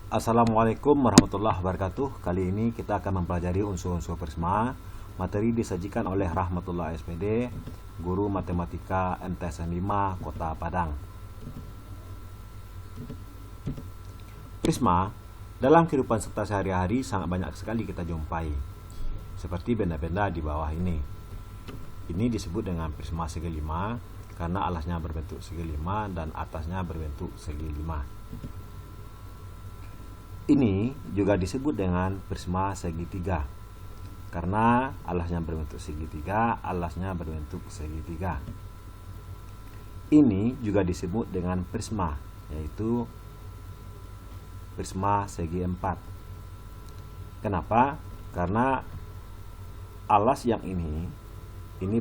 Assalamualaikum warahmatullahi wabarakatuh. Kali ini kita akan mempelajari unsur-unsur prisma. Materi disajikan oleh Rahmatullah SPD, Guru Matematika MTSN 5 Kota Padang. Prisma dalam kehidupan serta sehari-hari sangat banyak sekali kita jumpai, seperti benda-benda di bawah ini. Ini disebut dengan prisma segi lima karena alasnya berbentuk segi lima dan atasnya berbentuk segi lima. Ini juga disebut dengan prisma segitiga karena alasnya berbentuk segitiga, alasnya berbentuk segitiga. Ini juga disebut dengan prisma, yaitu prisma segi empat. Kenapa? Karena alas yang ini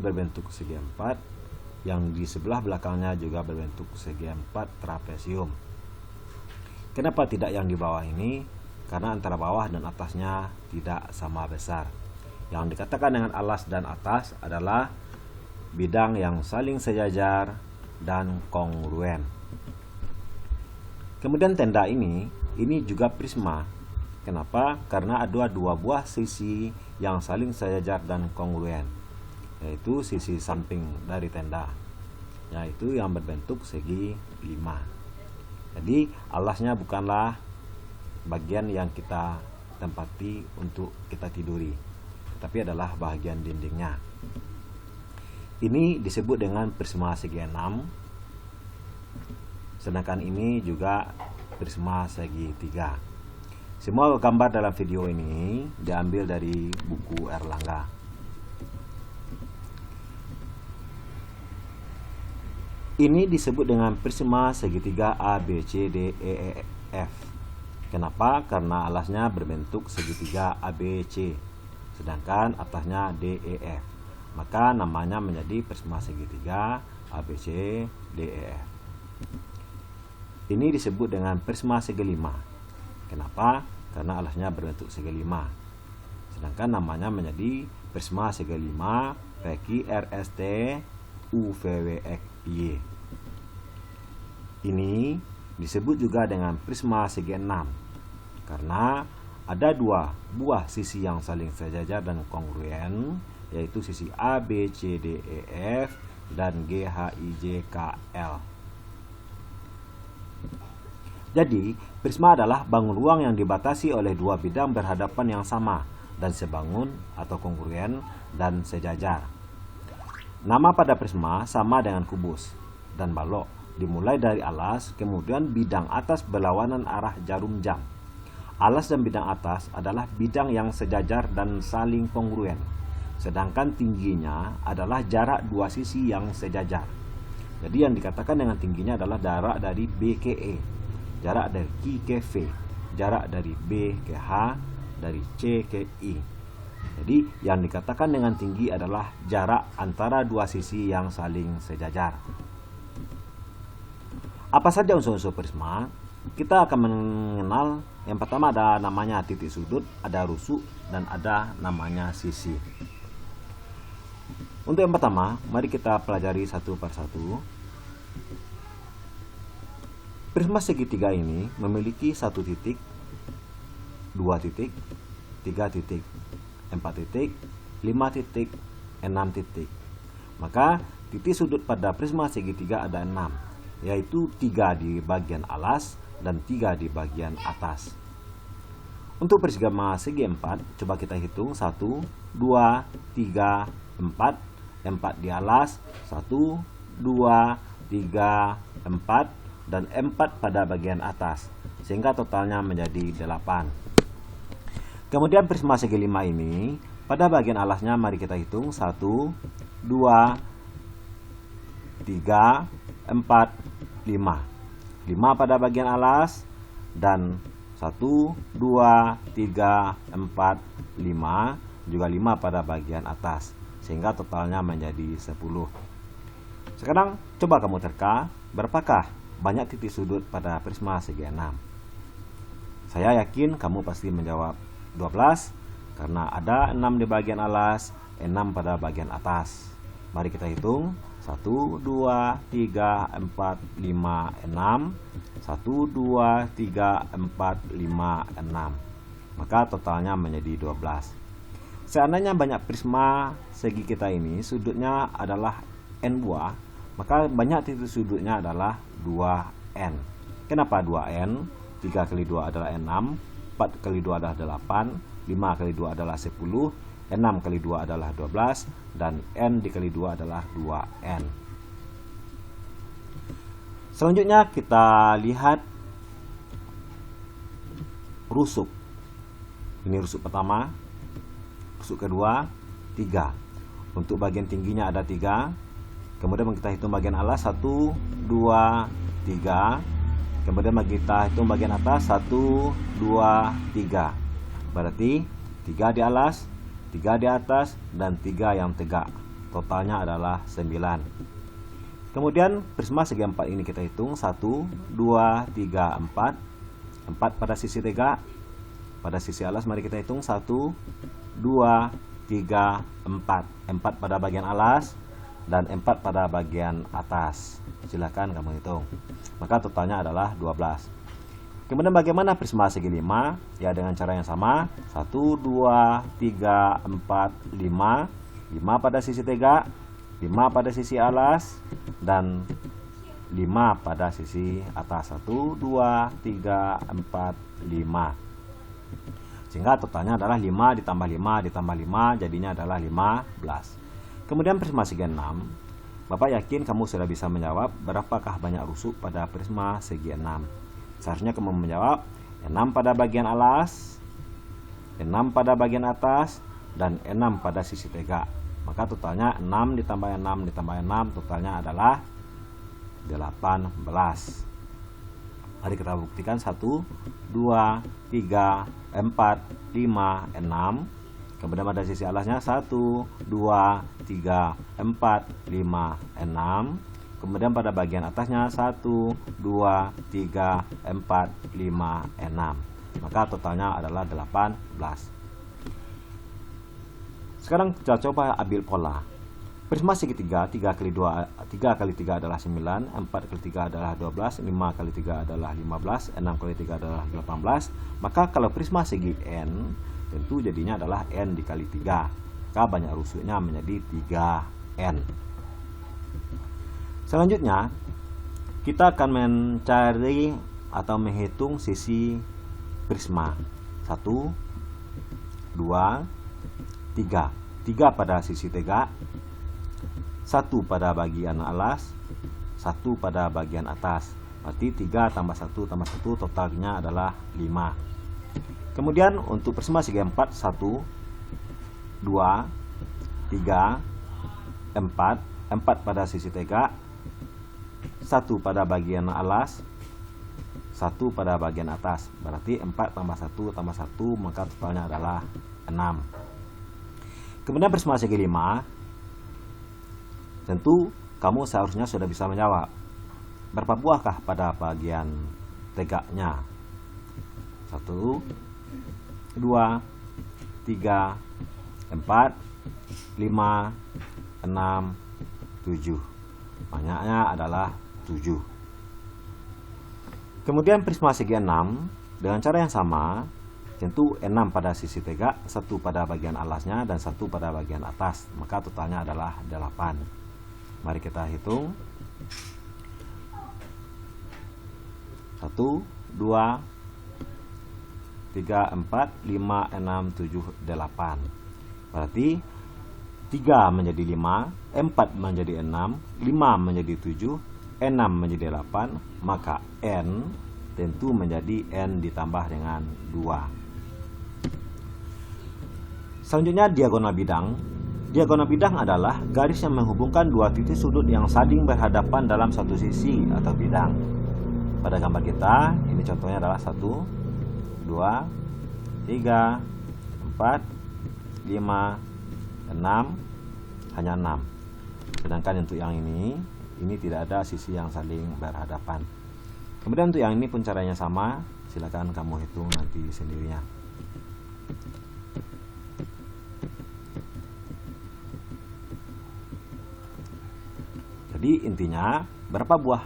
berbentuk segi empat, yang di sebelah belakangnya juga berbentuk segi empat trapesium. Kenapa tidak yang di bawah ini? Karena antara bawah dan atasnya tidak sama besar. Yang dikatakan dengan alas dan atas adalah bidang yang saling sejajar dan kongruen. Kemudian tenda ini juga prisma. Kenapa? Karena ada dua buah sisi yang saling sejajar dan kongruen, yaitu sisi samping dari tenda, yaitu yang berbentuk segi lima. Jadi alasnya bukanlah bagian yang kita tempati untuk kita tiduri, tetapi adalah bagian dindingnya. Ini disebut dengan prisma segi enam, sedangkan ini juga prisma segi tiga. Semua gambar dalam video ini diambil dari buku Erlangga. Ini disebut dengan prisma segitiga A, B, C, D, E, F. Kenapa? Karena alasnya berbentuk segitiga A, B, C, sedangkan atasnya D, E, F. Maka namanya menjadi prisma segitiga A, B, C, D, E, F. Ini disebut dengan prisma segi lima. Kenapa? Karena alasnya berbentuk segi lima, sedangkan namanya menjadi prisma segi lima PQ RST UVWXY. Ini disebut juga dengan prisma segi enam karena ada dua buah sisi yang saling sejajar dan kongruen, yaitu sisi A, B, C, D, E, F dan G, H, I, J, K, L. Jadi, prisma adalah bangun ruang yang dibatasi oleh dua bidang berhadapan yang sama dan sebangun atau kongruen dan sejajar. Nama pada prisma sama dengan kubus dan balok, dimulai dari alas, kemudian bidang atas berlawanan arah jarum jam. Alas dan bidang atas adalah bidang yang sejajar dan saling kongruen, sedangkan tingginya adalah jarak dua sisi yang sejajar. Jadi yang dikatakan dengan tingginya adalah jarak dari B ke E, jarak dari Q ke V, jarak dari B ke H, dari C ke I. Jadi yang dikatakan dengan tinggi adalah jarak antara dua sisi yang saling sejajar. Apa saja unsur-unsur prisma? Kita akan mengenal yang pertama ada namanya titik sudut, ada rusuk, dan ada namanya sisi. Untuk yang pertama, mari kita pelajari satu persatu. Prisma segitiga ini memiliki 1 titik, 2 titik, 3 titik, 4 titik, 5 titik, 6 titik. Maka titik sudut pada prisma segitiga ada 6, yaitu 3 di bagian alas dan 3 di bagian atas. Untuk prisma segi 4, coba kita hitung 1, 2, 3, 4, 4 di alas, 1, 2, 3, 4, dan 4 pada bagian atas, sehingga totalnya menjadi 8. Kemudian prisma segi lima ini pada bagian alasnya mari kita hitung 1, 2, 3, 4, 5. 5 pada bagian alas dan 1, 2, 3, 4, 5, juga 5 pada bagian atas, sehingga totalnya menjadi 10. Sekarang coba kamu terka, berapakah banyak titik sudut pada prisma segi 6? Saya yakin kamu pasti menjawab 12 karena ada 6 di bagian alas, 6 pada bagian atas. Mari kita hitung. 1, 1, 2, 3, 4, 5, 6. 1, 2, 3, 4, 5, 6. Maka totalnya menjadi 12. Seandainya banyak prisma segi kita ini sudutnya adalah n buah, maka banyak titik sudutnya adalah 2n. Kenapa 2n? 3 kali 2 adalah 6, 4 kali 2 adalah 8, 5 kali 2 adalah 10, 6 kali 2 adalah 12, dan n dikali 2 adalah 2n. Selanjutnya kita lihat rusuk. Ini rusuk pertama, rusuk kedua, 3. Untuk bagian tingginya ada 3. Kemudian kita hitung bagian alas 1, 2, 3. Kemudian kita hitung bagian atas 1, 2, 3. Berarti 3 di alas, 3 di atas, dan 3 yang tegak. Totalnya adalah 9. Kemudian prisma segi 4 ini kita hitung 1, 2, 3, 4. 4 pada sisi tegak. Pada sisi alas mari kita hitung 1, 2, 3, 4. 4 pada bagian alas dan 4 pada bagian atas. Silakan kamu hitung. Maka totalnya adalah 12. Kemudian bagaimana prisma segi 5? Ya dengan cara yang sama. 1, 2, 3, 4, 5. 5 pada sisi tegak, 5 pada sisi alas, dan 5 pada sisi atas. 1, 2, 3, 4, 5. Sehingga totalnya adalah 5 ditambah 5 ditambah 5, jadinya adalah 15. Kemudian prisma segi 6. Bapak yakin kamu sudah bisa menjawab berapakah banyak rusuk pada prisma segi 6. Seharusnya kamu menjawab 6 pada bagian alas, 6 pada bagian atas, dan 6 pada sisi tegak. Maka totalnya 6 ditambah 6 ditambah 6, totalnya adalah 18. Mari kita buktikan. 1, 2, 3, 4, 5, 6. Kemudian pada sisi alasnya 1, 2, 3, 4, 5, 6. Kemudian pada bagian atasnya 1, 2, 3, 4, 5, 6. Maka totalnya adalah 18. Sekarang kita coba ambil pola. Prisma segitiga 3 kali 3 adalah 9, 4 kali 3 adalah 12, 5 kali 3 adalah 15, 6 kali 3 adalah 18. Maka kalau prisma segi n, tentu jadinya adalah n dikali 3. Maka banyak rusuknya menjadi 3n. Selanjutnya kita akan mencari atau menghitung sisi prisma. 1, 2, 3. 3 pada sisi tegak, 1 pada bagian alas, 1 pada bagian atas. Berarti 3 tambah 1 tambah 1 totalnya adalah 5. Kemudian untuk prisma segi 4, 1, 2, 3, 4. 4 pada sisi tegak, 1 pada bagian alas, 1 pada bagian atas. Berarti 4 tambah 1 tambah 1, maka totalnya adalah 6. Kemudian prisma segi 5, tentu kamu seharusnya sudah bisa menjawab berapa buahkah pada bagian tegaknya. 1, 2, 3, 4, 5, 6, 7. Banyaknya adalah 7. Kemudian prisma segi 6 dengan cara yang sama, tentu 6 pada sisi tegak, 1 pada bagian alasnya, dan 1 pada bagian atas. Maka totalnya adalah 8. Mari kita hitung. 1, 2, 3, 4, 5, 6, 7, 8. Berarti 3 menjadi 5, 4 menjadi 6, 5 menjadi 7, 6 menjadi 8. Maka n tentu menjadi n ditambah dengan 2. Selanjutnya diagonal bidang. Diagonal bidang adalah garis yang menghubungkan dua titik sudut yang saling berhadapan dalam satu sisi atau bidang. Pada gambar kita, ini contohnya adalah 1, 2, 3, 4, 5, 6, hanya 6. Sedangkan untuk yang ini tidak ada sisi yang saling berhadapan. Kemudian untuk yang ini pun caranya sama, silakan kamu hitung nanti sendirinya. Jadi intinya berapa buah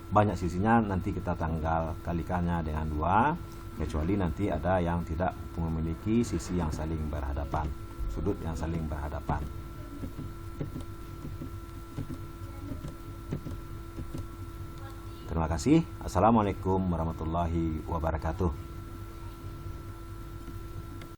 banyak sisinya nanti kita tanggal kalikannya dengan 2, kecuali nanti ada yang tidak memiliki sisi yang saling berhadapan, sudut yang saling berhadapan. Terima kasih. Assalamualaikum warahmatullahi wabarakatuh.